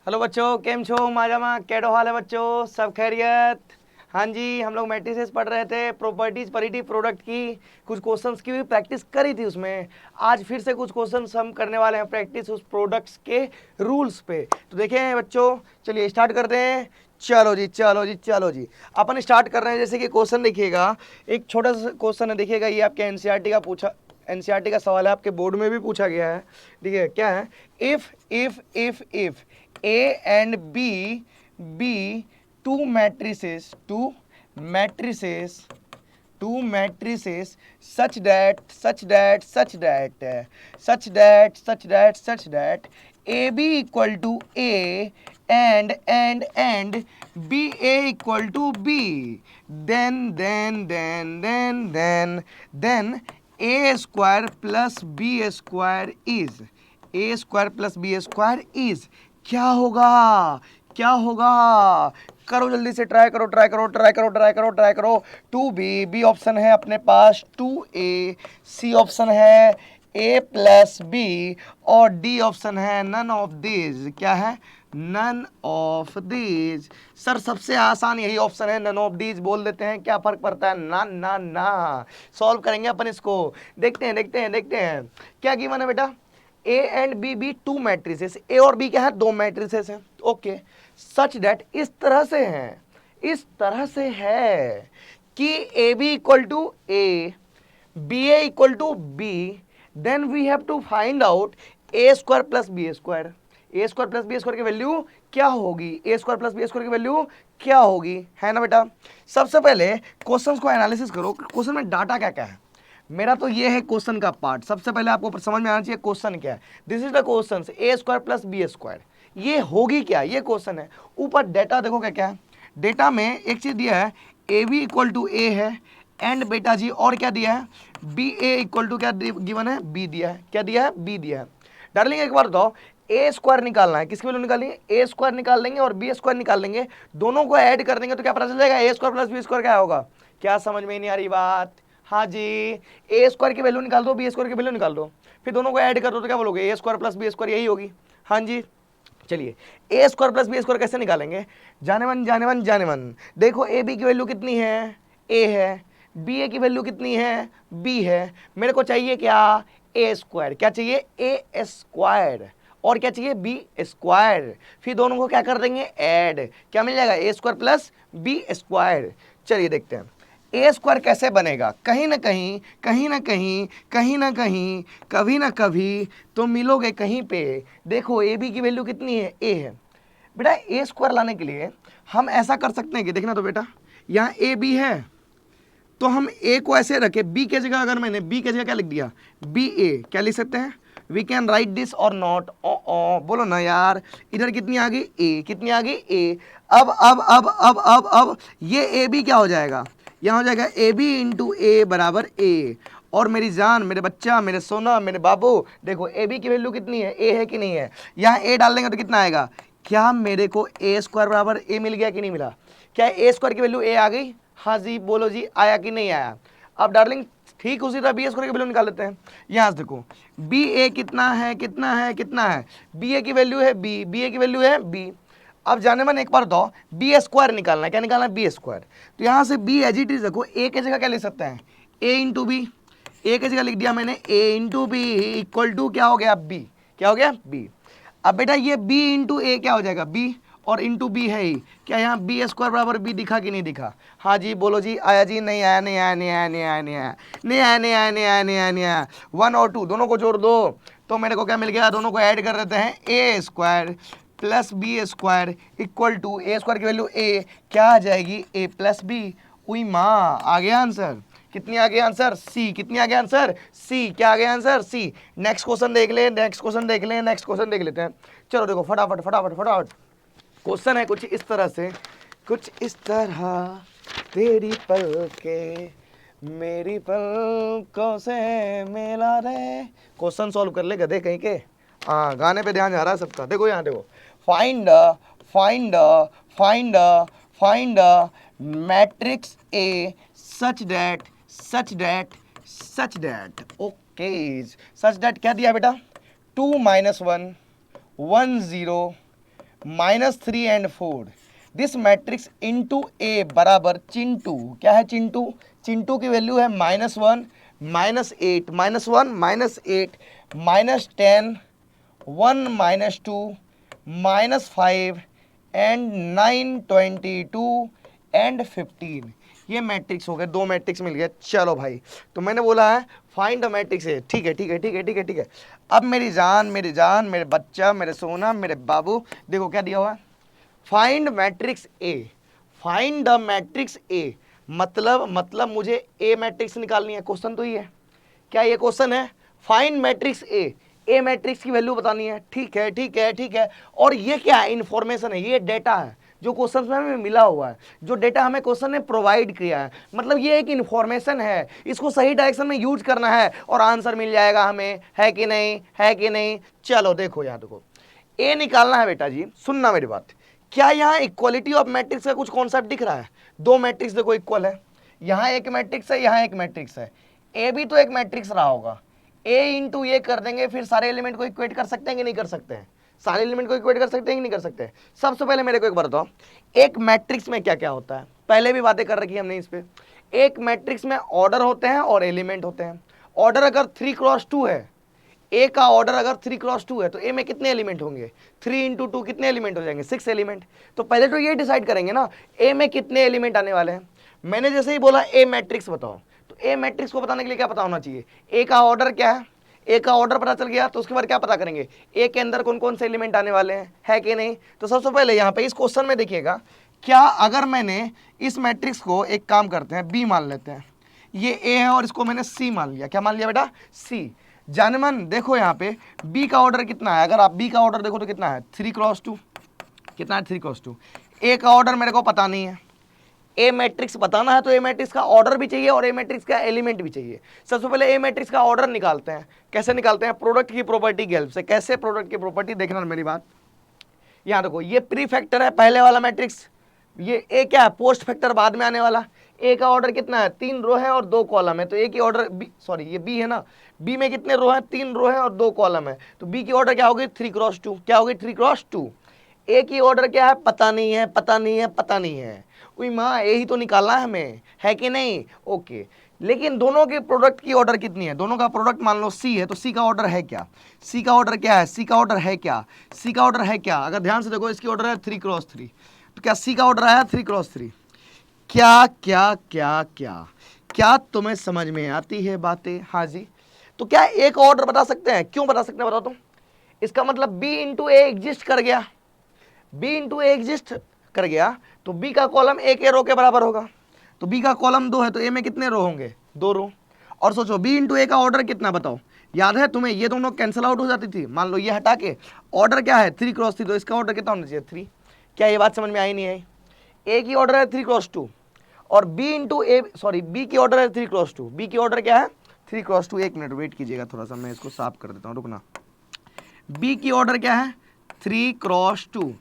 Hello बच्चों, केम छो माजामा केडो हाल है बच्चों, सब खैरियत। हाँ जी, हम लोग मैट्रिसेस पढ़ रहे थे, प्रॉपर्टीज पढ़ी थी प्रोडक्ट की, कुछ क्वेश्चंस की भी प्रैक्टिस करी थी उसमें। आज फिर से कुछ क्वेश्चंस हम करने वाले हैं प्रैक्टिस उस प्रोडक्ट्स के रूल्स पे। तो देखें बच्चों, चलिए स्टार्ट करते हैं। चलो जी चलो जी चलो जी, अपन स्टार्ट कर रहे हैं। जैसे कि क्वेश्चन देखिएगा, एक छोटा सा क्वेश्चन है, देखिएगा ये आपके एनसीईआरटी का पूछा, एनसीईआरटी का सवाल है, आपके बोर्ड में भी पूछा गया है। देखिए क्या है, if A and B two matrices such that AB equal to A and BA equal to B, then A square plus B square is क्या होगा, क्या होगा? करो जल्दी से, ट्राई करो ट्राई करो ट्राई करो ट्राई करो ट्राई करो। 2B ऑप्शन है अपने पास, 2A, C ऑप्शन है A प्लस B, और D ऑप्शन है नन ऑफ दीज। क्या है? None of these. सर सबसे आसान यही ऑप्शन है, नन ऑफ दीज बोल देते हैं, क्या फर्क पड़ता है? ना ना ना, सॉल्व करेंगे अपन इसको। देखते हैं क्या गिवन है बेटा। A and B two matrices, A और बी क्या है? दो मैट्रिसेस हैं। ओके, सच दैट, इस तरह से है कि A B equal to A, B A equal to B, then we have to find out A square plus B square. A square plus B square की वैल्यू क्या होगी? A square plus B square की value क्या होगी, है ना बेटा? सबसे पहले क्वेश्चंस को एनालिसिस करो, क्वेश्चन में डाटा क्या क्या है। मेरा तो ये है क्वेश्चन का पार्ट। सबसे पहले आपको समझ में आना चाहिए क्वेश्चन क्या है। This is the question, A square plus B square, ये होगी क्या, ये क्वेश्चन है। ऊपर डेटा देखो क्या क्या है। डेटा में एक चीज दिया है, ए बी इक्वल टू ए है, एंड बेटा जी और क्या दिया है, बी ए इक्वल टू क्या गिवन है, बी दिया है। क्या दिया है? बी दिया है। डार्लिंग एक बार बताओ, ए स्क्वायर निकालना है, किसकी वैल्यू निकालेंगे? ए स्क्वायर निकाल लेंगे और बी स्क्वायर निकाल लेंगे, दोनों को ऐड कर देंगे तो क्या पता चल जाएगा? ए स्क्वायर प्लस बी स्क्वायर क्या होगा? क्या समझ में नहीं आ रही बात? हाँ जी, ए स्क्वायर की वैल्यू निकाल दो, बी स्क्वायर की वैल्यू निकाल दो, फिर दोनों को ऐड कर दो तो क्या बोलोगे? ए स्क्वायर प्लस बी स्क्वायर, यही होगी। हाँ जी, चलिए ए स्क्वायर प्लस बी स्क्वायर कैसे निकालेंगे? जाने मन, देखो ए बी की वैल्यू कितनी है? ए है। बी ए की वैल्यू कितनी है? बी है। मेरे को चाहिए क्या? A square. क्या चाहिए? A square. और क्या चाहिए? B square. फिर दोनों को क्या कर देंगे? ऐड। क्या मिल जाएगा? ए स्क्वायर प्लस बी स्क्वायर। चलिए देखते हैं ए स्क्वायर कैसे बनेगा। कहीं ना कहीं कभी ना कभी तो मिलोगे कहीं पे। देखो ए बी की वैल्यू कितनी है? ए है। बेटा ए स्क्वायर लाने के लिए हम ऐसा कर सकते हैं कि, देखना तो बेटा, यहाँ ए बी है तो हम ए को ऐसे रखे, बी के जगह अगर मैंने बी के जगह क्या लिख दिया? बी ए। क्या लिख सकते हैं? वी कैन राइट दिस और नॉट? ओ बोलो ना यार। इधर कितनी आ गई? ए। कितनी आ गई? ए। अब ये ए बी क्या हो जाएगा? यहाँ हो जाएगा ए बी इंटू ए बराबर ए। और मेरी जान, मेरे बच्चा, मेरे सोना, मेरे बाबू, देखो ए बी की वैल्यू कितनी है? ए है कि नहीं है? यहाँ ए डाल देंगे तो कितना आएगा? क्या मेरे को ए स्क्वायर बराबर ए मिल गया कि नहीं मिला? क्या ए स्क्वायर की वैल्यू ए आ गई? हाँ जी बोलो जी, आया कि नहीं आया? अब डार्लिंग ठीक उसी तरह बी स्क्वायर की वैल्यू निकाल लेते हैं। यहाँ से देखो बी ए कितना है, बी ए की वैल्यू है बी, बी ए की वैल्यू है बी। अब जाने मन एक बार बताओ, बी स्क्वायर निकालना है। क्या निकालना है? B square. तो यहाँ से बी एज इट इज देखो, ए के जगह क्या लिख सकते हैं? ए इंटू बी। ए की जगह लिख दिया मैंने ए इंटू बी इक्वल टू क्या हो गया? बी। क्या हो गया? बी। अब बेटा ये बी इंटू ए क्या हो जाएगा? बी, और इंटू बी है ही। क्या यहाँ बी स्क्वायर बराबर बी दिखा कि नहीं दिखा? हाँ जी बोलो जी, आया जी? नहीं आया, नहीं आया, नहीं आया, नहीं आया, नहीं आया, नहीं आया, नहीं आया, नहीं आया, नहीं आया, नहीं आया। 1 और 2 दोनों को जोड़ दो तो मेरे को क्या मिल गया? दोनों को ऐड कर देते हैं, A square plus B square equal to A square की वैल्यू ए, क्या आ जाएगी? A plus B. उई माँ, आ गया आंसर। कितनी आ गया आंसर? सी। कितनी आ गया आंसर? सी। क्या आ गया आंसर? सी। नेक्स्ट क्वेश्चन देख ले, नेक्स्ट क्वेश्चन देख ले, नेक्स्ट क्वेश्चन देख लेते हैं। चलो देखो फटाफट फटाफट फटाफट। क्वेश्चन है कुछ इस तरह से, कुछ इस तरह, तेरी पलके मेरी पलकों से मिला रे। क्वेश्चन सॉल्व कर ले गधे कहीं के। हाँ, गाने पे ध्यान जा रहा है सबका। देखो यहाँ देखो, find find find find matrix A such that okay, such that क्या दिया बेटा? 2 - 1 1 0 -3 एंड 4, दिस मैट्रिक्स इंटू ए बराबर चिंटू, क्या है चिंटू, चिंटू की वैल्यू है -1 -8 -1 -8 -10 1 -2 -5 एंड 9 22 एंड 15। ये मैट्रिक्स हो गए, दो मैट्रिक्स मिल गए। चलो भाई, तो मैंने बोला है फाइंड द मैट्रिक्स ए, ठीक है ठीक है ठीक है ठीक है ठीक है। अब मेरी जान मेरे बच्चा मेरे सोना मेरे बाबू, देखो क्या दिया हुआ है, find matrix A, find the matrix A, मतलब मुझे ए मैट्रिक्स निकालनी है, क्वेश्चन तो ये है, क्या ये क्वेश्चन है, फाइंड मैट्रिक्स ए मैट्रिक्स की वैल्यू बतानी है, ठीक है ठीक है ठीक है। और ये क्या है, इंफॉर्मेशन है, ये डेटा है जो क्वेश्चन में हमें मिला हुआ है, जो डेटा हमें क्वेश्चन ने प्रोवाइड किया है, मतलब ये एक इंफॉर्मेशन है, इसको सही डायरेक्शन में यूज करना है और आंसर मिल जाएगा हमें, है कि नहीं, है कि नहीं। चलो देखो यहाँ देखो, ए निकालना है बेटा जी, सुनना मेरी बात, क्या यहाँ इक्वलिटी ऑफ मैट्रिक्स का कुछ कॉन्सेप्ट दिख रहा है, दो मैट्रिक्स देखो इक्वल है, यहाँ एक मैट्रिक्स है यहाँ एक मैट्रिक्स है, ए भी तो एक मैट्रिक्स रहा होगा, ए इंटू ए कर देंगे, फिर सारे एलिमेंट को इक्वेट कर सकते हैं कि नहीं कर सकते हैं, सारे एलिमेंट को इक्वेट कर सकते हैं कि नहीं कर सकते हैं। सबसे पहले मेरे को एक बार बताओ, एक मैट्रिक्स में क्या क्या होता है, पहले भी बातें कर रखी हमने इस पे। एक मैट्रिक्स में ऑर्डर होते हैं और एलिमेंट होते हैं। ऑर्डर अगर 3x2 है, ए का ऑर्डर अगर 3x2 है तो ए में कितने एलिमेंट होंगे, 3 इंटू 2 कितने एलिमेंट हो जाएंगे, 6 एलिमेंट। तो पहले तो ये डिसाइड करेंगे ना ए में कितने एलिमेंट आने वाले हैं। मैंने जैसे ही बोला ए मैट्रिक्स बताओ, तो ए मैट्रिक्स को बताने के लिए क्या पता होना चाहिए, ए का ऑर्डर क्या है, ए का ऑर्डर पता चल गया तो उसके बाद क्या पता करेंगे, ए के अंदर कौन कौन से एलिमेंट आने वाले हैं, है कि नहीं। तो सबसे पहले यहाँ पे इस क्वेश्चन में देखिएगा, क्या अगर मैंने इस मैट्रिक्स को, एक काम करते हैं बी मान लेते हैं, ये ए है और इसको मैंने सी मान लिया, क्या मान लिया बेटा, सी। जानमन देखो यहाँ पे बी का ऑर्डर कितना है, अगर आप बी का ऑर्डर देखो तो कितना है 3x2, कितना है 3x2। ए का ऑर्डर मेरे को पता नहीं है, ए मैट्रिक्स बताना है तो ए मैट्रिक्स का ऑर्डर भी चाहिए और ए मैट्रिक्स का एलिमेंट भी चाहिए। सबसे पहले ए मैट्रिक्स का ऑर्डर निकालते हैं, कैसे निकालते हैं, प्रोडक्ट की प्रॉपर्टी की हेल्प से। कैसे प्रोडक्ट की प्रॉपर्टी, देखना मेरी बात, यहाँ देखो ये प्री फैक्टर है पहले वाला मैट्रिक्स, ये ए क्या है पोस्ट फैक्टर बाद में आने वाला। ए का ऑर्डर कितना है, 3 रो है और 2 कॉलम है, तो ए की ऑर्डर बी, सॉरी ये बी है ना, बी में कितने रो हैं, 3 रो है और 2 कॉलम है, तो बी की ऑर्डर क्या होगी 3x2, क्या होगी 3x2। ए की ऑर्डर क्या है, पता नहीं है पता नहीं है पता नहीं है, कोई माँ यही तो निकालना है हमें, है कि नहीं, ओके। लेकिन दोनों के प्रोडक्ट की ऑर्डर कितनी है, दोनों का प्रोडक्ट मान लो सी है, तो सी का ऑर्डर है क्या, सी का ऑर्डर क्या है, सी का ऑर्डर है क्या, सी का ऑर्डर है क्या, अगर ध्यान से देखो इसकी ऑर्डर है 3x3, तो क्या सी का ऑर्डर आया 3x3। क्या क्या क्या क्या क्या तुम्हें समझ में आती है बातें, हाँ जी। तो क्या एक ऑर्डर बता सकते हैं, क्यों बता सकते हैं बताओ तुम, इसका मतलब b इंटू ए एग्जिस्ट कर गया, b इंटू ए एग्जिस्ट कर गया तो b का कॉलम ए के रो के बराबर होगा, तो b का कॉलम 2 है तो a में कितने रो होंगे, 2 रो। और सोचो b इंटू ए का ऑर्डर कितना बताओ, याद है तुम्हें, ये दोनों कैंसिल आउट हो जाती थी, मान लो ये हटा के ऑर्डर क्या है 3x3, तो इसका ऑर्डर कितना होना चाहिए 3। क्या ये बात समझ में आई नहीं आई, ए की ऑर्डर है 3x2 और b इंटू ए, सॉरी b की ऑर्डर है 3x2, b की ऑर्डर क्या है 3x2। एक मिनट वेट कीजिएगा थोड़ा सा, मैं इसको साफ कर देता हूँ, रुकना। b की ऑर्डर क्या है 3x2,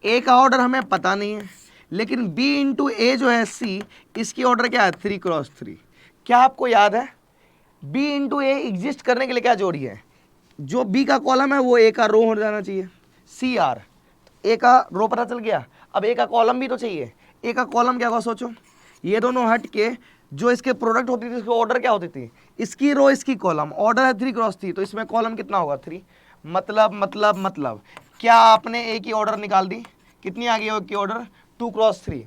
a का ऑर्डर हमें पता नहीं है, लेकिन b इंटू ए जो है c, इसकी ऑर्डर क्या है 3x3। क्या आपको याद है b इंटू ए एग्जिस्ट करने के लिए क्या जोड़ी है, जो b का कॉलम है वो a का रो हो जाना चाहिए, सी आर, ए का रो पता चल गया, अब ए का कॉलम भी तो चाहिए, ए का कॉलम क्या होगा सोचो, ये दोनों हट के जो इसके प्रोडक्ट होती थी उसकी ऑर्डर क्या होती थी, इसकी रो इसकी कॉलम, ऑर्डर है 3x3, तो इसमें कॉलम कितना होगा 3। मतलब क्या आपने ए की ऑर्डर निकाल दी, कितनी आ गई ए की ऑर्डर 2x3।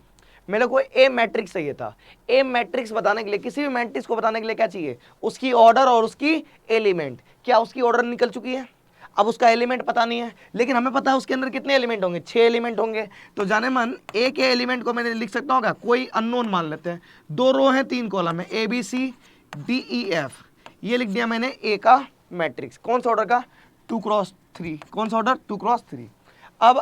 मेरे को ए मैट्रिक्स चाहिए था, ए मैट्रिक्स बताने के लिए, किसी भी मैट्रिक्स को बताने के लिए क्या चाहिए, उसकी ऑर्डर और उसकी एलिमेंट। क्या उसकी ऑर्डर निकल चुकी है, अब उसका एलिमेंट पता नहीं है, लेकिन हमें पता है उसके अंदर कितने एलिमेंट होंगे, 6 एलिमेंट होंगे। तो जाने मन ए के एलिमेंट को मैंने लिख सकता हूँ क्या, कोई अननोन मान लेते हैं, 2 रो हैं 3 कॉलम है, A B C D E F, ये लिख दिया मैंने ए का मैट्रिक्स, कौन सा ऑर्डर का 2x3, कौन सा ऑर्डर 2x3। अब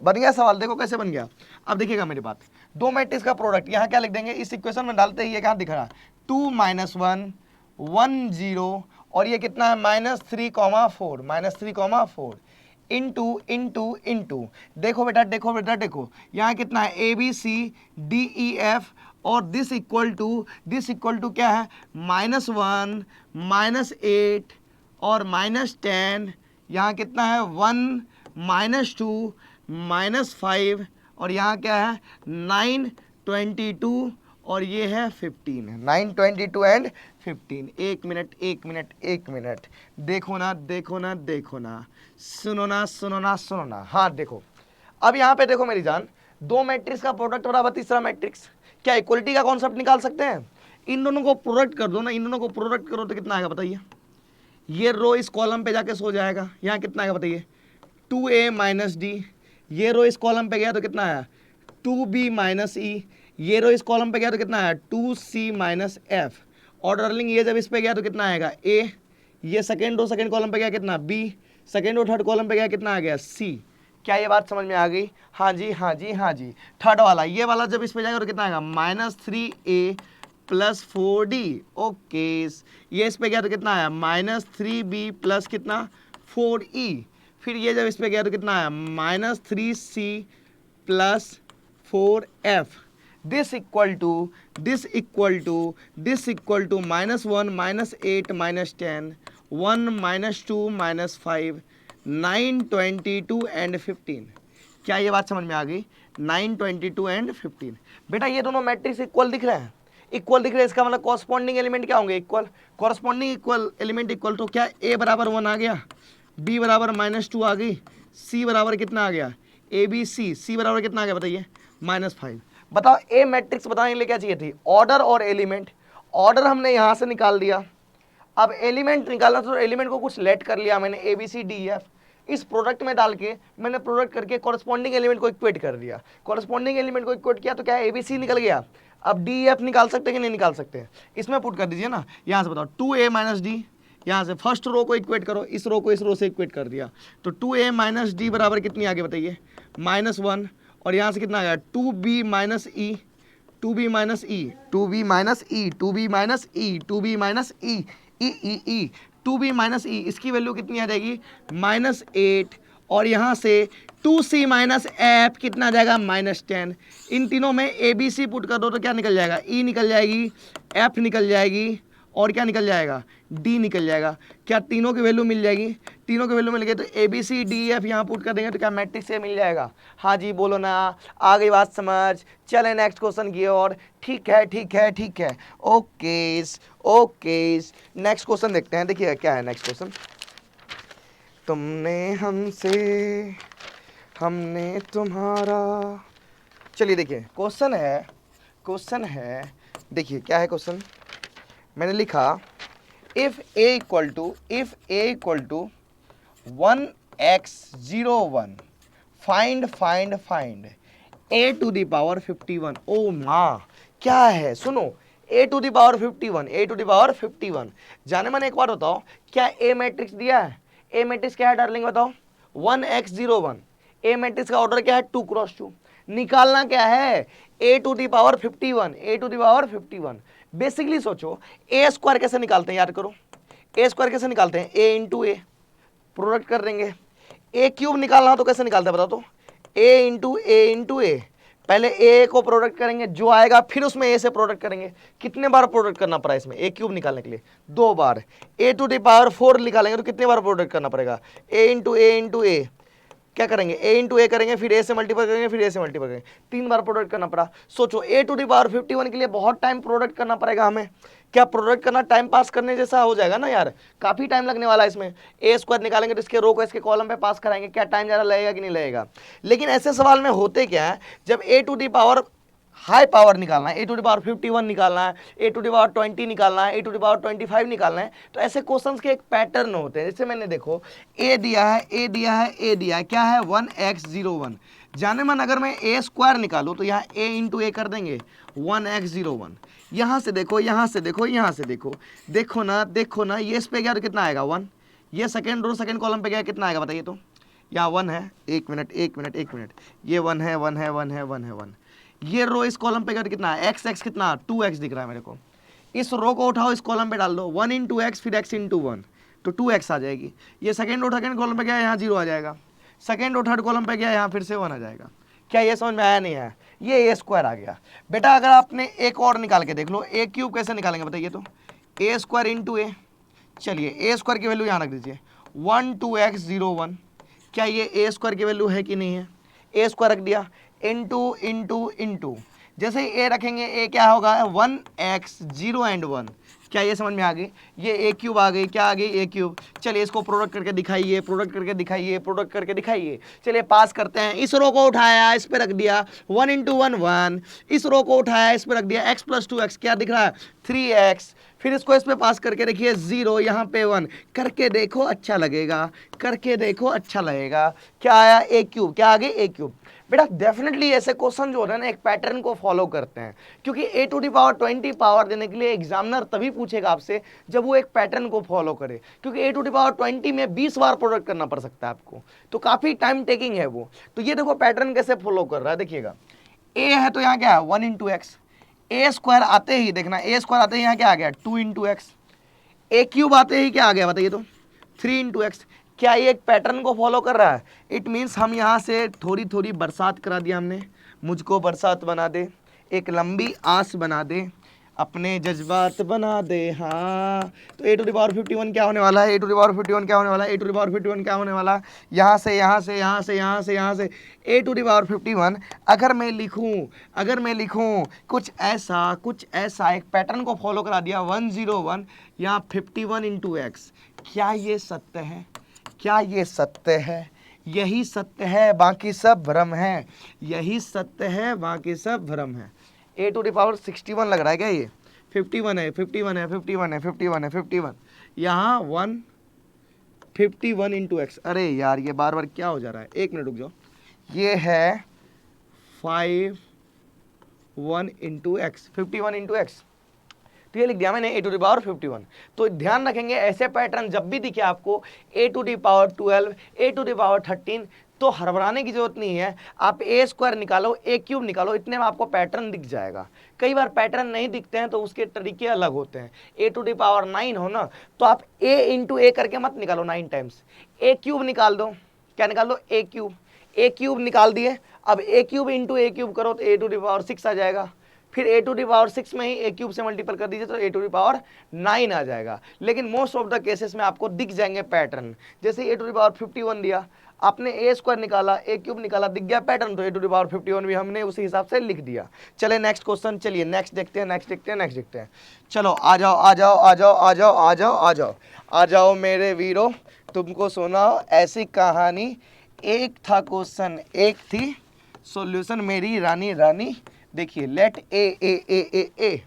बन गया सवाल, देखो कैसे बन गया। अब देखिएगा मेरी बात, दो मैट्रिक्स का प्रोडक्ट यहाँ क्या लिख देंगे, इस इक्वेशन में डालते ही ये क्या दिख रहा है 2 -1 1 0 और ये कितना है -3,4 -3,4 इंटू देखो बेटा देखो यहाँ कितना है A B C D E F और दिस इक्वल टू क्या है -1 -8 और -10, यहाँ कितना है 1 -2 -5 और यहाँ क्या है 9, 22 और ये है 15, 9, 22 एंड 15। एक मिनट एक मिनट एक मिनट, देखो ना देखो ना देखो ना, सुनो ना सुनो ना सुनो ना। हाँ देखो, अब यहाँ पे देखो मेरी जान, दो मैट्रिक्स का प्रोडक्ट बराबर तीसरा मैट्रिक्स, क्या इक्वलिटी का कॉन्सेप्ट निकाल सकते हैं? इन दोनों को प्रोडक्ट कर दो ना, इन दोनों को प्रोडक्ट करो तो कितना आएगा बताइए? ये रो इस कॉलम पे जाके सो जाएगा, यहाँ कितना आएगा बताइए? 2a minus D. ये रो इस कॉलम पे गया तो कितना आया? 2b माइनस ई। ये रो इस कॉलम पे गया तो कितना आया? 2c minus F. और डार्लिंग ये जब इस पे गया तो कितना आएगा? a। ये सेकेंड रो सेकेंड कॉलम पे गया कितना? b। Second row third column पे गया कितना आ गया? c। क्या ये बात समझ में आ गई? हाँ जी हाँ जी हाँ जी। थर्ड वाला, ये वाला जब इस पे जाएगा तो कितना आएगा? -3a plus 4d। ओके, ये इस पे गया तो कितना आया? -3b प्लस कितना? 4e। फिर ये जब इस पे गया तो कितना आया? -3c plus 4f। This equal to -1 -8 -10 1 -2 -5 9 22 and 15। क्या ये बात समझ में आ गई? 9 22 एंड 15। बेटा ये दोनों मैट्रिक्स इक्वल दिख रहे हैं, इक्वल दिख रहे हैं, इसका मतलब कॉरस्पॉन्डिंग एलिमेंट क्या होंगे? Equal. Corresponding equal element equal, तो क्या a बराबर 1 आ गया, b बराबर -2 आ गई, c बराबर कितना आ गया? ABC। c बराबर कितना आ गया बताइए? -5। बताओ ए मैट्रिक्स बताने के लिए क्या चाहिए थी? ऑर्डर और एलिमेंट। ऑर्डर हमने यहाँ से निकाल दिया, अब एलिमेंट निकालना तो एलिमेंट को कुछ लेट कर लिया मैंने, ABCDEF। इस प्रोडक्ट में डाल के मैंने प्रोडक्ट करके कॉरस्पॉन्डिंग एलिमेंट को इक्वेट कर दिया। कॉरस्पॉन्डिंग एलिमेंट को इक्वेट किया तो क्या ABC निकल गया। अब DEF निकाल सकते हैं कि नहीं निकाल सकते? इसमें पुट कर दीजिए ना, यहाँ से बताओ 2a माइनस डी। यहाँ से फर्स्ट रो को इक्वेट करो, इस रो को इस रो से इक्वेट कर दिया तो 2a माइनस डी बराबर कितनी आगे बताइए? -1। और यहाँ से कितना आ गया? 2b माइनस ई, 2b माइनस ई, 2b माइनस ई, 2b माइनस ई, 2b माइनस ई, ई 2b माइनस ई, इसकी वैल्यू कितनी आ जाएगी? -8। और यहाँ से 2c माइनस एफ कितना आ जाएगा? -10। इन तीनों में ABC पुट कर दो तो क्या निकल जाएगा? E निकल जाएगी, F निकल जाएगी और क्या निकल जाएगा? D निकल जाएगा। क्या तीनों की वैल्यू मिल जाएगी? तीनों की वैल्यू मिल गई तो ABCDEF यहाँ पुट कर देंगे तो क्या मैट्रिक्स मिल जाएगा? हाँ जी बोलो ना, आ गई बात समझ? चले नेक्स्ट क्वेश्चन की ओर। ठीक है ठीक है ठीक है, ओके ओके। नेक्स्ट क्वेश्चन देखते हैं, देखिए क्या है नेक्स्ट क्वेश्चन। तुमने हमसे, हमने तुम्हारा। चलिए देखिए क्वेश्चन है, देखिए क्या है क्वेश्चन। मैंने लिखा if a equal to 1x01 find a to the power 51। ओ माँ क्या है? सुनो, a टू द पावर 51 जाने माने एक बार बताओ, क्या a मैट्रिक्स दिया है? a मैट्रिक्स क्या है डार्लिंग बताओ? 1x01। a मैट्रिक्स का ऑर्डर क्या है? 2 क्रॉस 2। निकालना क्या है? a to the power 51। Basically सोचो a स्क्वायर कैसे निकालते हैं, याद करो। a स्क्वायर कैसे निकालते हैं? a इंटू ए, प्रोडक्ट कर देंगे। a क्यूब निकालना हो तो कैसे निकालते हैं बताओ तो? a इंटू ए। पहले a को प्रोडक्ट करेंगे, जो आएगा फिर उसमें a से प्रोडक्ट करेंगे। कितने बार प्रोडक्ट करना पड़ा इसमें a क्यूब निकालने के लिए? 2 बार। a टू द पावर 4 निकालेंगे तो कितने बार प्रोडक्ट करना पड़ेगा? a इंटू ए। क्या करेंगे? a इंटू ए करेंगे, फिर a से मल्टीप्लाई करेंगे, फिर a से मल्टीप्लाई करेंगे, 3 बार प्रोडक्ट करना पड़ा। सोचो a टू द पावर 51 के लिए बहुत टाइम प्रोडक्ट करना पड़ेगा हमें। क्या प्रोडक्ट करना टाइम पास करने जैसा हो जाएगा ना यार? काफी टाइम लगने वाला है इसमें। a स्क्वायर निकालेंगे तो इसके रो को इसके कॉलम पे पास कराएंगे, क्या टाइम ज़्यादा लगेगा कि नहीं लगेगा? लेकिन ऐसे सवाल में होते क्या है, जब a to the power high power निकालना है, a टू द पावर 51 निकालना है, a टू द पावर 20 निकालना है, a टू द पावर 25 निकालना है, तो ऐसे क्वेश्चंस के एक पैटर्न होते हैं। जैसे मैंने देखो a दिया है, क्या है? 1x01। जाने मन अगर मैं a स्क्वायर निकालूं तो यहाँ a इंटू ए कर देंगे 1x01। यहाँ से देखो, देखो ना, ये इस पे गया तो कितना आएगा? 1। ये सेकेंड रो सेकेंड कॉलम पे गया कितना आएगा बताइए तो? यहाँ 1 है, एक मिनट, ये 1 है, 1। ये रो इस कॉलम पे कितना है? x कितना? 2x दिख रहा है मेरे को। इस रो को उठाओ, इस कॉलम पे डाल दो, 1 इंटू एक्स फिर x इंटू 1 तो 2x आ जाएगी। ये सेकेंड रो सेकेंड कॉलम पे गया, यहाँ 0 आ जाएगा। सेकेंड रो थर्ड कॉलम पे गया, यहाँ फिर से 1 आ जाएगा। क्या ये समझ में आया? नहीं आया? ये a स्क्वायर आ गया। बेटा अगर आपने एक और निकाल के देख लो, a क्यूब कैसे निकालेंगे बताइए तो? a स्क्वायर इंटू ए। चलिए a स्क्वायर की वैल्यू यहाँ रख दीजिए, 1 2x 01। क्या ये a स्क्वायर की वैल्यू है कि नहीं है? ए स्क्वायर रख दिया, इंटू इंटू इंटू, जैसे ए रखेंगे ए क्या होगा 1x 0 एंड 1, क्या ये समझ में आ गई? ये ए क्यूब आ गई, क्या आ गई? ए क्यूब। चलिए इसको प्रोडक्ट करके दिखाइए, प्रोडक्ट करके दिखाइए, प्रोडक्ट करके दिखाइए। चलिए पास करते हैं। इस रो को उठाया, इस पे रख दिया 1 इंटू 1 1, इस रो को उठाया, इस पे रख दिया x प्लस 2x, क्या दिख रहा है 3x, फिर इसको इस पे पास करके देखिए 0, यहाँ पे 1, करके देखो अच्छा लगेगा, करके देखो अच्छा लगेगा। क्या आया? ए क्यूब। क्या आ गई? ए क्यूब। बेटा डेफिनेटली ऐसे क्वेश्चन जो है ना एक पैटर्न को फॉलो करते हैं, क्योंकि a to the power 20 power देने के लिए एग्जामिनर तभी पूछेगा आपसे जब वो एक पैटर्न को फॉलो करे, क्योंकि a टू दी पावर 20 में 20 बार प्रोडक्ट करना पड़ सकता है आपको, तो काफी टाइम टेकिंग है वो। तो ये देखो पैटर्न कैसे फॉलो कर रहा है, देखिएगा a है तो यहाँ क्या है 1 इंटू एक्स, ए स्क्वायर आते ही देखना, ए स्क्वायर आते ही यहाँ क्या आ गया 2 इंटू एक्स, ए क्यूब आते ही क्या आ गया बताइए तो 3 इंटू एक्स। क्या ये एक पैटर्न को फॉलो कर रहा है? इट मीन्स हम यहाँ से थोड़ी थोड़ी बरसात करा दिया हमने, मुझको बरसात बना दे, एक लंबी आस बना दे, अपने जज्बात बना दे। हाँ तो ए टू द पावर 51 क्या होने वाला है? ए टू द पावर 51 क्या होने वाला है? ए टू द पावर 51 क्या होने वाला है? यहाँ से यहाँ से यहाँ से यहाँ से यहाँ से ए टू द पावर 51 अगर मैं लिखूँ कुछ ऐसा एक पैटर्न को फॉलो करा दिया 101 यहाँ 51 इंटू एक्स, क्या ये सत्य है? क्या ये सत्य है? यही सत्य है, बाकी सब भ्रम है। यही सत्य है, बाकी सब भ्रम है। ए टू द पावर 61 लग रहा है क्या? ये 51 है, 51 है, 51 है, 51 है, 51, यहाँ 151 इंटू एक्स। अरे यार ये बार बार क्या हो जा रहा है, एक मिनट रुक जाओ। ये है 51 इंटू एक्स, 51 इंटू एक्स, तो ये लिख दिया मैंने ए टू द पावर 51। तो ध्यान रखेंगे ऐसे पैटर्न जब भी दिखे आपको A to the power 12, A to the power 13, तो हड़बड़ाने की जरूरत नहीं है। आप ए स्क्वायर निकालो, ए क्यूब निकालो, इतने में आपको पैटर्न दिख जाएगा। कई बार पैटर्न नहीं दिखते हैं तो उसके तरीके अलग होते हैं। ए टू द पावर 9 हो ना, तो आप ए इंटू ए करके मत निकालो 9 टाइम्स, ए क्यूब निकाल दो। क्या निकाल दो? ए क्यूब। ए क्यूब निकाल दिए, अब ए क्यूब इंटू ए क्यूब करो तो ए टू द पावर 6 आ जाएगा, फिर ए टू दी पावर 6 में ही ए क्यूब से मल्टीपल कर दीजिए तो ए टू दी पावर 9 आ जाएगा। लेकिन मोस्ट ऑफ द केसेस में आपको दिख जाएंगे पैटर्न। जैसे ए टू दी पावर 51 दिया, आपने ए स्क्वायर निकाला, ए क्यूब निकाला, दिख गया पैटर्न, तो ए टू दी पावर 51 भी हमने उसी हिसाब से लिख दिया। चले नेक्स्ट क्वेश्चन, चलिए नेक्स्ट देखते हैं, नेक्स्ट देखते हैं, नेक्स्ट देखते हैं। चलो आ जाओ आ जाओ आ जाओ आ जाओ आ जाओ आ जाओ आ जाओ मेरे वीरों, तुमको सुनाओ ऐसी कहानी। एक था क्वेश्चन, एक थी सॉल्यूशन, मेरी रानी रानी। देखिए लेट ए ए ए ए ए,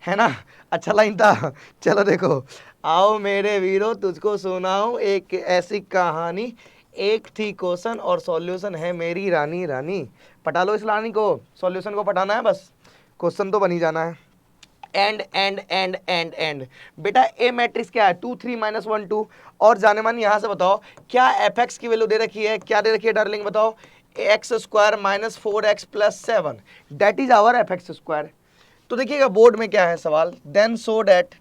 है ना? अच्छा लाइन था। चलो देखो, आओ मेरे वीरों तुझको सुनाऊं एक ऐसी कहानी, एक थी क्वेश्चन और सॉल्यूशन है मेरी रानी रानी। पटा लो इस रानी को, सॉल्यूशन को पटाना है बस, क्वेश्चन तो बन ही जाना है। And and and and and बेटा ए मैट्रिक्स क्या है 2 3 -1 2। और जाने मानी यहाँ से बताओ क्या एफ एक्स की वैल्यू दे रखी है? क्या दे रखी है डार्लिंग बताओ? X square minus 4x plus 7, that is our F X square. तो देखिएगा बोर्ड में क्या है सवाल, then so that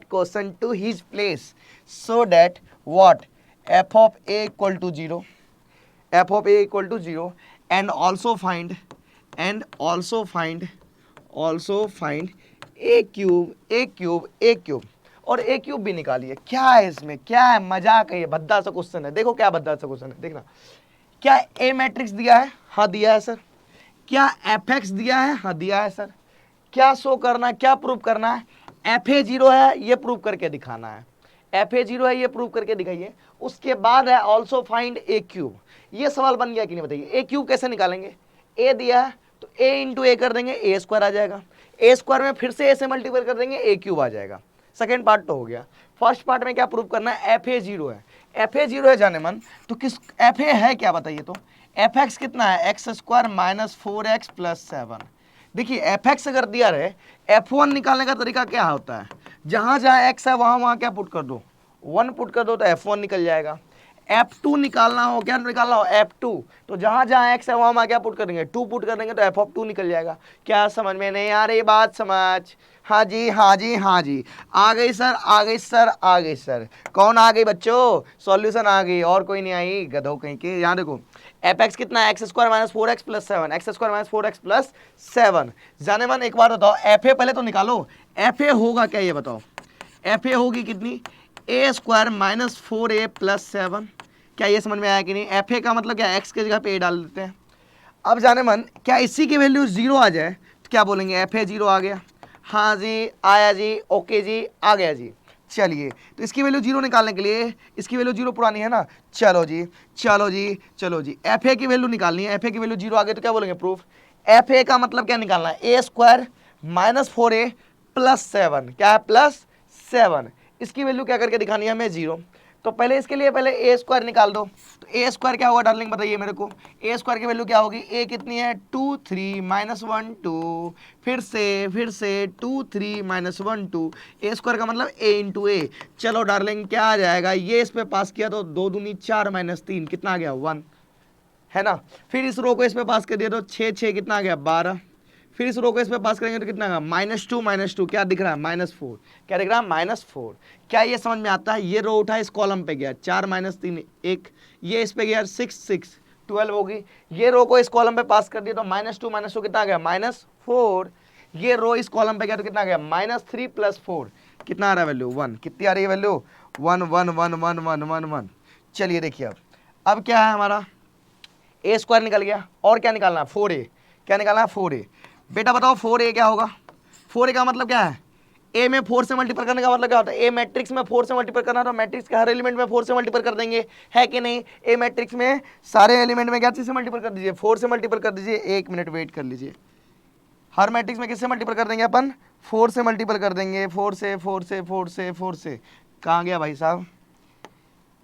question to his place, so that what F of A equal to 0, F of A equal to 0 and also find A cube और A cube भी निकालिए। क्या है इसमें, क्या है? मजाक है ये, भद्दा सा क्वेश्चन है। देखो क्या भद्दा सा क्वेश्चन है, देखना। क्या ए मैट्रिक्स दिया है? हाँ दिया है सर। क्या एफ एक्स दिया है? हाँ दिया है सर। क्या शो करना है, क्या प्रूव करना है? एफ ए 0 है, ये प्रूव करके दिखाना है। एफ ए 0 है, ये प्रूव करके दिखाइए। उसके बाद है ऑल्सो फाइंड ए क्यूब। ये सवाल बन गया कि नहीं बताइए? ए क्यूब कैसे निकालेंगे? ए दिया है तो ए इंटू ए कर देंगे, ए स्क्वायर आ जाएगा। ए स्क्वायर में फिर से ए से मल्टीपल कर देंगे, ए क्यूब आ जाएगा। सेकेंड पार्ट तो हो गया। फर्स्ट पार्ट में क्या प्रूव करना है? एफ ए 0 है। एफ ए 0 है जाने मन, तो किस एफ ए है क्या बताइए तो? एफ एक्स कितना है? X square minus 4x plus 7। देखिए एफ एक्स अगर दिया रहे, F1 निकालने का तरीका क्या होता है? जहां जहां x है वहां क्या पुट कर दो? 1 पुट कर दो तो F1 निकल जाएगा। F2 निकालना हो, क्या निकालना हो? F2, तो जहां जहां x है वहां क्या पुट कर देंगे? 2 पुट कर देंगे तो f ऑफ 2 निकल जाएगा। क्या समझ में नहीं आ रही बात? समझ? हाँ जी हाँ जी हाँ जी, आ गई सर आ गई सर आ गई सर। कौन आ गई बच्चों? सॉल्यूशन आ गई, और कोई नहीं आई गधों कहीं के। यहाँ देखो एफ एक्स कितना है? X square minus 4x plus 7, x square minus 4x plus 7। जाने मन एक बार बताओ, एफ ए पहले तो निकालो, एफ ए होगा क्या ये बताओ? एफ ए होगी कितनी? ए स्क्वायर माइनस 4a प्लस 7। क्या ये समझ में आया कि नहीं? एफ ए का मतलब क्या, एक्स के जगह पे ए डाल देते हैं। अब जाने मन, क्या इसी की वैल्यू 0 आ जाए तो क्या बोलेंगे, एफ ए 0 आ गया। हाँ जी, आया जी, ओके जी, आ गया जी। चलिए, तो इसकी वैल्यू 0 निकालने के लिए, इसकी वैल्यू 0 पुरानी है ना, चलो जी चलो जी चलो जी, एफ ए की वैल्यू निकालनी है। एफ ए की वैल्यू 0 आ गई तो क्या बोलेंगे, प्रूफ। एफ ए का मतलब क्या निकालना है, ए स्क्वायर माइनस 4a प्लस 7। क्या है, प्लस 7। इसकी वैल्यू क्या करके दिखानी है हमें, 0। तो पहले इसके लिए पहले ए स्क्वायर निकाल दो। तो ए स्क्वायर क्या होगा डार्लिंग, बताइए मेरे को। ए स्क्वायर की वैल्यू क्या होगी, ए कितनी है, 2 3 माइनस 1 2, फिर से 2 3 माइनस 1 2। ए स्क्वायर का मतलब ए इंटू ए। चलो डार्लिंग क्या आ जाएगा, ये इस पे पास किया तो 2 दूनी 4 माइनस 3 कितना आ गया, 1, है ना। फिर इस रो को इस पे पास कर दिया तो 6 6 कितना आ गया, 12। फिर इस रो को इस पे पास करेंगे तो कितना आएगा, -2 क्या दिख रहा है, -4। क्या दिख रहा है, -4। क्या ये समझ में आता है, ये रो उठा इस कॉलम पे गया, 4 माइनस 3 1, ये इस पे गया 6 6 12 होगी। ये रो को इस कॉलम पे पास कर दिया तो -2 कितना आ गया, -4। ये रो इस कॉलम पे गया तो कितना आ गया, -3 + 4 कितना आ रहा है वैल्यू, 1। कितनी आ रही है वैल्यू, 1 1 1 1 1 1 1। चलिए देखिए अब क्या है हमारा, ए स्क्वायर निकल गया, और क्या निकालना है, 4a। क्या निकालना है, 4a। बेटा बताओ 4a क्या होगा, 4a का मतलब क्या है, ए में 4 से मल्टीपल करने का मतलब क्या होता है, ए मैट्रिक्स में 4 से मल्टीपल करना तो मैट्रिक्स के हर एलिमेंट में 4 से मल्टीपल कर देंगे, है कि नहीं। ए मैट्रिक्स में सारे एलिमेंट में क्या चीज से मल्टीपल कर दीजिए, 4 से मल्टीपल कर दीजिए। 1 मिनट वेट कर लीजिए, हर मैट्रिक्स में किससे मल्टीपल कर देंगे अपन, 4 से मल्टीपल कर देंगे, 4 से 4 से 4 से 4 से। कहाँ गया भाई साहब,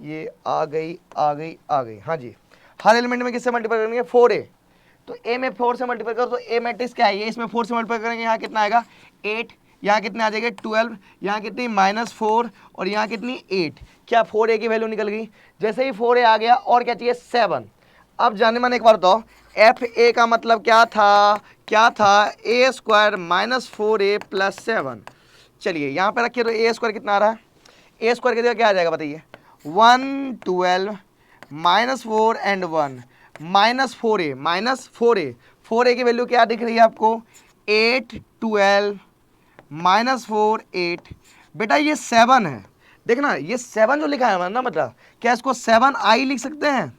ये आ गई आ गई आ गई, हाँ जी। हर एलिमेंट में किससे मल्टीपल करेंगे, 4a। तो a में 4 से मल्टीपल करो तो a मैट्रिक्स क्या है, ये इसमें 4 से मल्टीपल करेंगे, यहाँ कितना आएगा 8, यहाँ कितने आ जाएंगे 12, यहाँ कितनी -4 और यहाँ कितनी 8। क्या 4a की वैल्यू निकल गई। जैसे ही 4a आ गया और क्या चाहिए 7। अब जाने माने एक बार बताओ, एफ ए का मतलब क्या था, ए स्क्वायर -4a + 7। चलिए यहाँ पे रखिए तो ए स्क्वायर कितना आ रहा है, ए स्क्वायर की जगह क्या आ जाएगा बताइए, 1 12 -4 एंड 1 -4a 4a की वैल्यू क्या दिख रही है आपको, 8 12 -4 8। बेटा ये 7 है, देखना ये 7 जो लिखा है ना, मतलब क्या इसको 7i लिख सकते हैं।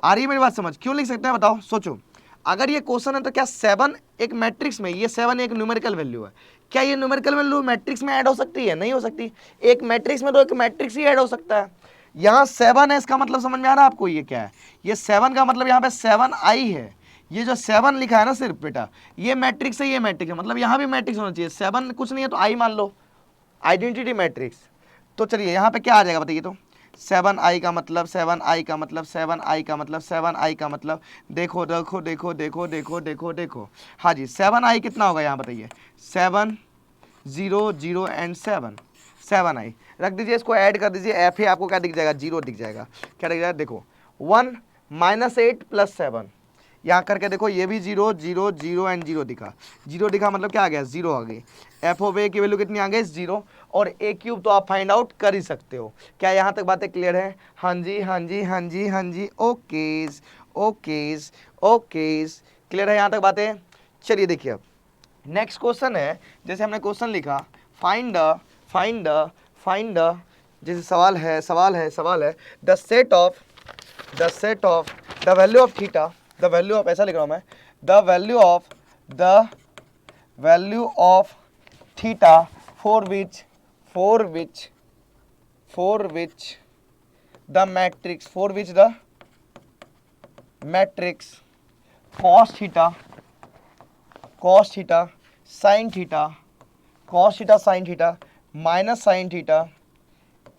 आ रही है मेरी बात समझ, क्यों लिख सकते हैं बताओ, सोचो। अगर ये क्वेश्चन है तो क्या 7 एक मैट्रिक्स में, ये 7 एक न्यूमेरिकल वैल्यू है, क्या ये न्यूमेरिकल वैल्यू मैट्रिक्स में ऐड हो सकती है, नहीं हो सकती। एक मैट्रिक्स में तो एक मैट्रिक्स ही ऐड हो सकता है। यहाँ 7 है, इसका मतलब समझ में आ रहा है आपको, ये क्या है, ये 7 का मतलब यहाँ पे 7i है। ये जो 7 लिखा है ना सिर्फ बेटा, ये मैट्रिक्स है, ये मैट्रिक्स है, मतलब यहाँ भी मैट्रिक्स होना चाहिए। 7 कुछ नहीं है तो आई मान लो, आइडेंटिटी मैट्रिक्स। तो चलिए यहाँ पे क्या आ जाएगा बताइए, तो 7i का मतलब 7i का मतलब 7i का मतलब 7i का मतलब, देखो देखो देखो देखो देखो देखो देखो, हाँ जी 7i कितना होगा यहाँ बताइए, 7 0 0 एंड 7 7i रख दीजिए, इसको ऐड कर दीजिए, एफ ए आपको क्या दिख जाएगा, 0 दिख जाएगा। क्या दिख जाएगा, देखो 1 -8 + 7, यहाँ करके देखो ये भी 0 0 0 एंड 0 दिखा, 0 दिखा मतलब क्या आ गया, 0 आ गई। एफ ऑफ ए की वैल्यू कितनी आ गई, 0, और ए क्यूब तो आप फाइंड आउट कर ही सकते हो। क्या यहाँ तक बातें क्लियर है, हाँ जी हाँ जी हाँ जी हाँ जी, ओकेज ओकेज ओकेज, क्लियर है यहाँ तक बातें। चलिए देखिए अब नेक्स्ट क्वेश्चन है, जैसे हमने क्वेश्चन लिखा फाइंड जैसे सवाल है the set of the value of theta, the value of, ऐसा लिख रहा हूँ मैं, the value of theta for which the matrix cos theta sin theta minus sin theta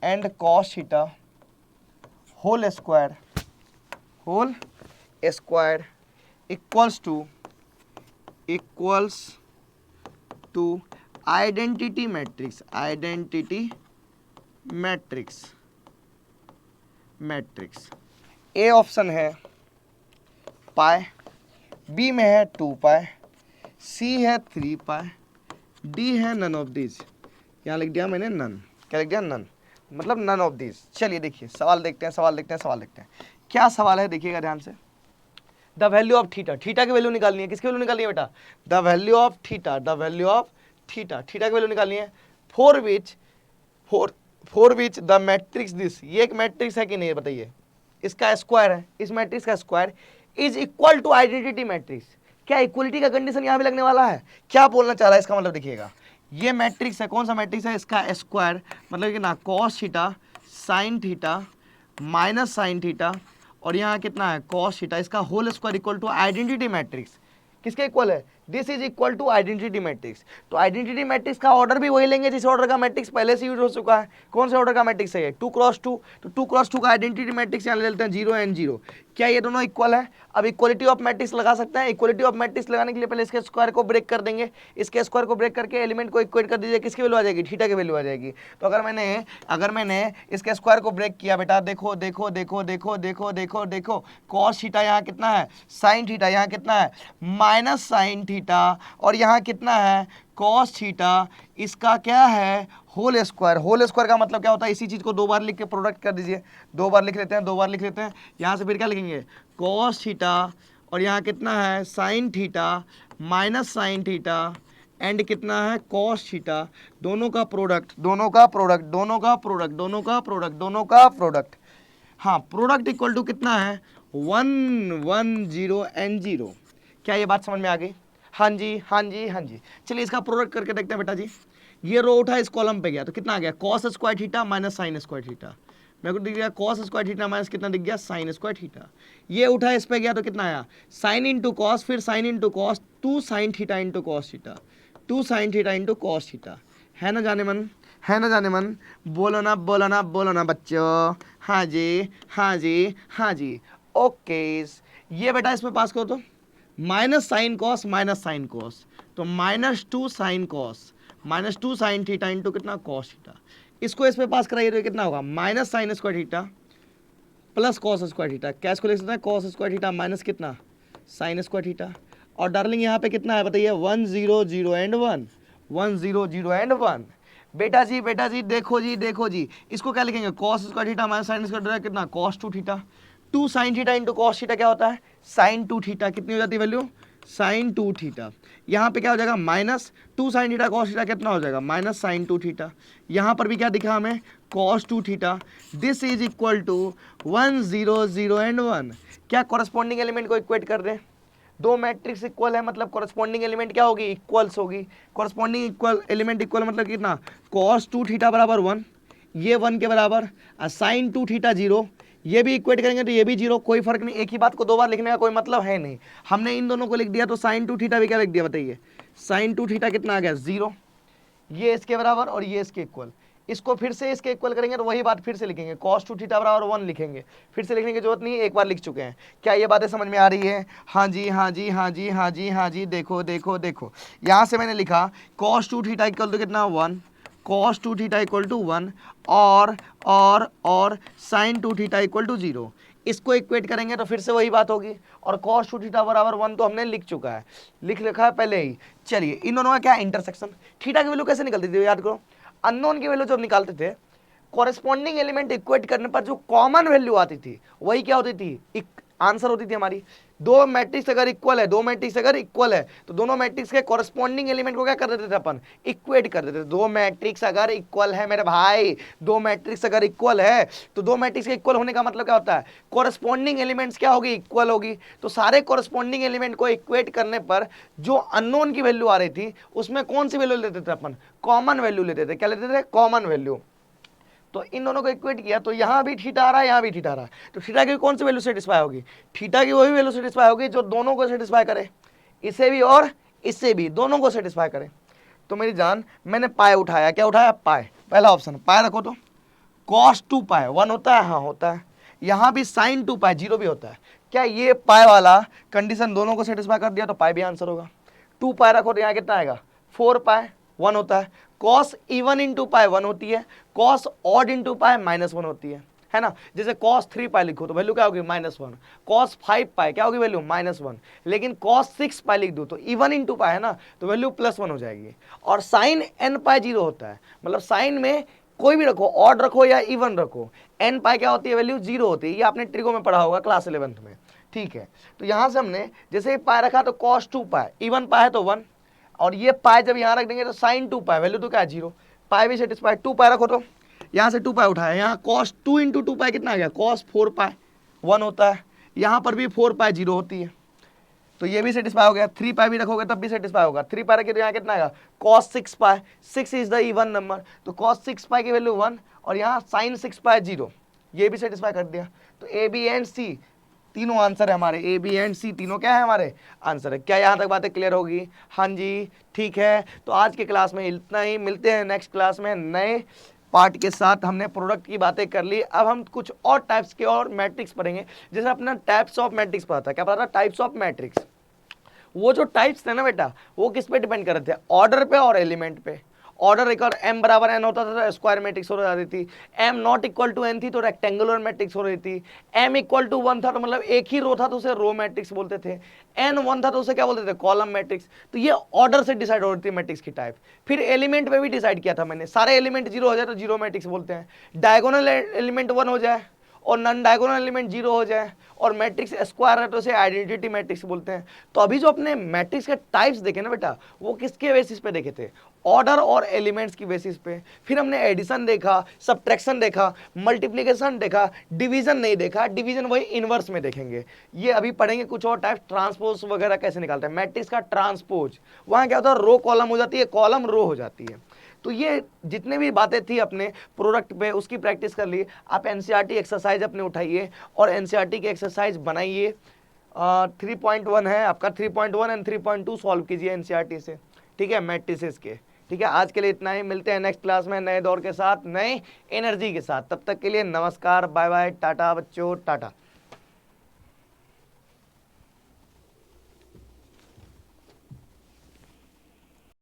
and cos theta whole square equals to identity matrix. A option है pi, B में है 2 पाई, सी है 3 पाई, D है नन ऑफ दिस। यहाँ लिख दिया मैंने none, क्या लिख दिया, नन, मतलब नन ऑफ दिस। चलिए देखिए सवाल देखते हैं क्या सवाल है, देखिएगा ध्यान से। The value of theta, theta की वैल्यू निकालनी है, किसकी वैल्यू निकालनी है बेटा, द वैल्यू ऑफ थीटा की वैल्यू निकालनी है, for which the matrix this, ये एक मैट्रिक्स है कि नहीं बताइए, इसका स्क्वायर है, इस मैट्रिक्स का square is equal to identity matrix. क्या इक्वलिटी का कंडीशन यहां भी लगने वाला है? क्या बोलना चाह रहा है इसका मतलब देखिएगा, ये मैट्रिक्स है, कौन सा मैट्रिक्स है, इसका स्क्वायर मतलब कि ना cos theta sin theta minus sin theta और यहाँ कितना है कॉस थीटा, इसका whole square equal to identity matrix. किसके इक्वल है? This is equal to identity matrix. तो आइडेंटिटी मैट्रिक्स का ऑर्डर भी वही लेंगे जिस ऑर्डर का मैट्रिक्स पहले से यूज हो चुका है। कौन से ऑर्डर का मैट्रिक्स है? 2x2। तो 2x2 का आइडेंटिटी मैट्रिक्स यहाँ ले लेते हैं 0 एंड 0। क्या ये दोनों इक्वल है? अब इक्वलिटी ऑफ मैट्रिक्स लगा सकते हैं। इक्वलिटी ऑफ मैट्रिक्स लगाने के लिए पहले इसके स्क्वायर को ब्रेक कर देंगे, इसके स्क्वायर को ब्रेक करके एलिमेंट को इक्वेट कर दीजिए, किसकी वैल्यू आ जाएगी? थीटा की वैल्यू आ जाएगी। तो अगर मैंने इसके स्क्वायर को ब्रेक किया बेटा, देखो देखो देखो देखो देखो देखो देखो, कॉस थीटा यहाँ कितना है, साइन थीटा यहाँ कितना है, माइनस साइन थीटा, और यहाँ कितना है कॉस थीटा, इसका क्या है होल स्क्वायर। होल स्क्वायर का मतलब क्या होता है? इसी चीज को दो बार लिख के प्रोडक्ट कर दीजिए, दो बार लिख लेते हैं, दो बार लिख लेते हैं। यहाँ से फिर क्या लिखेंगे? कॉस थीटा और यहाँ कितना है sign theta minus sin theta and कितना है कॉस थीटा, दोनों का प्रोडक्ट, दोनों का प्रोडक्ट, दोनों का प्रोडक्ट, दोनों का प्रोडक्ट, दोनों का प्रोडक्ट। हाँ, प्रोडक्ट इक्वल टू कितना है 1 1 0 एंड 0। क्या ये बात समझ में आ गई? हाँ जी हाँ जी हाँ जी। चलिए इसका प्रोडक्ट करके देखते हैं बेटा जी। ये रो उठा इस कॉलम पे गया तो कितना आ गया cos square theta minus sine square theta. मेरे को दिख गया कॉस स्क्वायर थीटा माइनस कितना दिख गया साइन स्क्वायर थीटा। ये उठा इस पे गया तो कितना आया साइन इंटू कॉस, फिर sine into cos, 2 sine theta into cos theta, 2 sine theta into cos theta. है ना जाने मन? है ना जाने मन? बोलो ना बोलो ना बोलो ना बच्चों। हाँ जी हाँ जी हाँ जी। ओके, ये बेटा इसमें पास करो तो minus sine cos minus sine cos, तो -2 sine cos minus 2 sine theta into कितना कॉस थीटा। इसको इस पे पास कराइए तो कितना होगा minus sine square theta plus cos square theta. क्या इसको लिख सकते हैं कॉस स्क्वायर थीटा माइनस कितना साइन स्क्वायर थीटा। और डार्लिंग यहाँ पे कितना है बताइए 1 0 0 एंड 1, 1 0 0 एंड 1। बेटा जी देखो जी, इसको क्या लिखेंगे cos square theta minus sine square theta कितना cos 2 theta, 2 sine theta into cos theta क्या होता है साइन 2 थीटा। कितनी हो जाती है वैल्यू साइन 2 थीटा। यहाँ पे क्या हो जाएगा minus 2 sine theta cos theta कितना हो जाएगा माइनस साइन 2 थीटा। यहाँ पर भी क्या दिखा हमें cos 2 theta. This is equal to 1 0 0 and 1। क्या कॉरेस्पॉन्डिंग एलिमेंट को इक्वेट कर दें? दो मैट्रिक्स इक्वल है मतलब कॉरेस्पॉन्डिंग एलिमेंट क्या होगी इक्वल्स होगी। कॉरेस्पॉन्डिंग इक्वल एलिमेंट इक्वल मतलब कितना कॉस 2 थीटा बराबर 1, ये 1 के बराबर, साइन 2 थीटा 0, ये भी इक्वेट करेंगे तो ये भी 0। कोई फर्क नहीं, एक ही बात को दो बार लिखने का कोई मतलब है नहीं। हमने इन दोनों को लिख दिया तो साइन 2 थीटा भी क्या लिख दिया बताइए साइन 2 थीटा कितना आ गया 0, ये इसके बराबर और ये इसके इक्वल। इसको फिर से इसके इक्वल करेंगे तो वही बात फिर से लिखेंगे cos 2 थीटा बराबर 1 लिखेंगे। फिर से लिखने की जरूरत नहीं है, एक बार लिख चुके हैं। क्या ये बातें समझ में आ रही है? हाँ जी हाँ जी हाँ जी हाँ जी हाँ जी। देखो देखो देखो, यहाँ से मैंने लिखा cos 2 थीटा इक्वल टू कितना 1, cos 2 थीटा इक्वल टू 1 और sin 2 थीटा इक्वल टू 0। इसको इक्वेट करेंगे तो फिर से वही बात होगी। और cos 2 थीटा बराबर 1 तो हमने लिख चुका है, लिख रखा है पहले ही। चलिए इन दोनों का क्या इंटरसेक्शन, थीटा की वैल्यू कैसे निकलती थी याद करो। अननोन की वैल्यू जब निकालते थे कॉरेस्पॉन्डिंग एलिमेंट इक्वेट करने पर जो कॉमन वैल्यू आती थी वही क्या होती थी आंसर होती थी हमारी। दो मैट्रिक्स अगर इक्वल है, दो मैट्रिक्स अगर इक्वल है तो दोनों मैट्रिक्स के कॉरेस्पॉन्डिंग एलिमेंट को क्या कर देते थे अपन इक्वेट कर देते थे। दो मैट्रिक्स अगर इक्वल है मेरे भाई, दो मैट्रिक्स अगर इक्वल है तो दो मैट्रिक्स के इक्वल होने का मतलब क्या होता है कॉरेस्पॉन्डिंग एलिमेंट्स क्या होगी इक्वल होगी। तो सारे कॉरेस्पॉन्डिंग एलिमेंट को इक्वेट करने पर जो अननोन की वैल्यू आ रही थी उसमें कौन सी वैल्यू लेते थे अपन कॉमन वैल्यू लेते थे। क्या लेते थे कॉमन वैल्यू। तो इन दोनों को इक्वेट किया तो यहाँ भी थीटा आ रहा है, यहाँ भी थीटा आ रहा है, तो थीटा की कौन सी वैल्यू सेटिस्फाई होगी थीटा की वही वैल्यू सेटिस्फाई होगी जो दोनों को सेटिस्फाई करे, इसे भी और इससे भी, दोनों को सेटिस्फाई करे। तो मेरी जान मैंने पाए उठाया, क्या उठाया पाए, पहला ऑप्शन पाए रखो तो cos 2 पाए 1 होता है, हाँ होता है। यहाँ भी sin 2 पाए 0 भी होता है। क्या ये पाए वाला कंडीशन दोनों को सेटिस्फाई कर दिया तो पाए भी आंसर होगा। 2 पाए रखो तो यहाँ कितना आएगा 4 पाए 1 होता है। cos इवन इंटू पाए 1 होती है, cos ऑड इंटू पाए -1 होती है ना। जैसे cos 3 पाए लिखो तो वैल्यू क्या होगी -1, cos 5 पाए क्या होगी वैल्यू -1। लेकिन cos 6 पाए लिख दो तो इवन इंटू पाए है ना तो वैल्यू +1 हो जाएगी। और sin n पाए 0 होता है, मतलब साइन में कोई भी रखो ऑड रखो या इवन रखो, n पाए क्या होती है वैल्यू 0 होती है। ये आपने ट्रिगो में पढ़ा होगा क्लास 11th में, ठीक है। तो यहाँ से हमने जैसे पाए रखा तो cos 2 पाए, इवन पाए तो 1, और ये पाए जब यहाँ रख देंगे तो sin 2 पाए वैल्यू तो क्या है 0, पाए भी सेटिस्फाई। 2 पाए रखो तो यहाँ से 2 पाई उठाया, यहाँ cos 2 इंटू 2 पाई कितना आ गया, cos 4 पाई 1 होता है, यहाँ पर भी 4 पाई 0 होती है, तो ये भी सेटिस्फाई हो गया। 3 पाई भी रखोगे तब भी सेटिस्फाई होगा। 3 पाई रखे तो यहाँ कितना आएगा, cos 6 pi, 6 is the even number, तो cos 6 पाई की वैल्यू 1 और यहाँ sin 6 पाई 0, ये भी सेटिस्फाई कर दिया। तो ए बी एंड सी तीनों आंसर है हमारे, ए बी एंड सी तीनों क्या है हमारे आंसर है। क्या यहाँ तक बातें क्लियर होगी? हाँ जी, ठीक है। तो आज के क्लास में इतना ही, मिलते हैं नेक्स्ट क्लास में नए पार्ट के साथ। हमने प्रोडक्ट की बातें कर ली, अब हम कुछ और टाइप्स के और मैट्रिक्स पढ़ेंगे। जैसे अपना टाइप्स ऑफ मैट्रिक्स पढ़ा था, क्या पढ़ा था, टाइप्स ऑफ मैट्रिक्स। वो जो टाइप्स थे ना बेटा, वो किस पे डिपेंड कर रहे थे, ऑर्डर पे और एलिमेंट पे। ऑर्डर एक और m बराबर n होता था तो स्क्वायर मैट्रिक्स हो जाती थी, m not equal to n थी तो रेक्टेंगुलर मैट्रिक्स हो रही थी, m इक्वल टू 1 था तो मतलब एक ही रो था तो उसे रो मैट्रिक्स बोलते थे, n 1 था तो उसे क्या बोलते थे, कॉलम मैट्रिक्स। तो ये ऑर्डर से डिसाइड हो रही थी मैट्रिक्स की टाइप। फिर एलिमेंट पे भी डिसाइड किया था मैंने, सारे एलिमेंट 0 हो जाए तो जीरो मैट्रिक्स बोलते हैं, डायगोनल एलिमेंट 1 हो जाए और नॉन डायगोनल एलिमेंट 0 हो जाए और मैट्रिक्स स्क्वायर है तो उसे आइडेंटिटी मैट्रिक्स बोलते हैं। तो अभी जो अपने मैट्रिक्स के टाइप्स देखे ना बेटा, वो किसके बेसिस पे देखे थे, ऑर्डर और एलिमेंट्स की बेसिस पे। फिर हमने एडिशन देखा, सब्ट्रैक्शन देखा, मल्टीप्लिकेशन देखा, डिवीजन नहीं देखा, डिवीजन वही इनवर्स में देखेंगे। ये अभी पढ़ेंगे कुछ और टाइप, ट्रांसपोज वगैरह कैसे निकालते हैं, मैट्रिक्स का ट्रांसपोज, वहां क्या होता है, रो कॉलम हो जाती है, कॉलम रो हो जाती है। तो ये जितने भी बातें थी अपने प्रोडक्ट पे, उसकी प्रैक्टिस कर ली। आप एनसीईआरटी एक्सरसाइज अपने उठाइए और एनसीईआरटी की एक्सरसाइज बनाइए। 3.1 है आपका, 3.1 एंड 3.2 सॉल्व कीजिए एनसीईआरटी से, ठीक है, मैट्रिसेस के। ठीक है, आज के लिए इतना ही, मिलते हैं नेक्स्ट क्लास में नए दौर के साथ, नए एनर्जी के साथ। तब तक के लिए नमस्कार, बाय बाय, टाटा बच्चों, टाटा।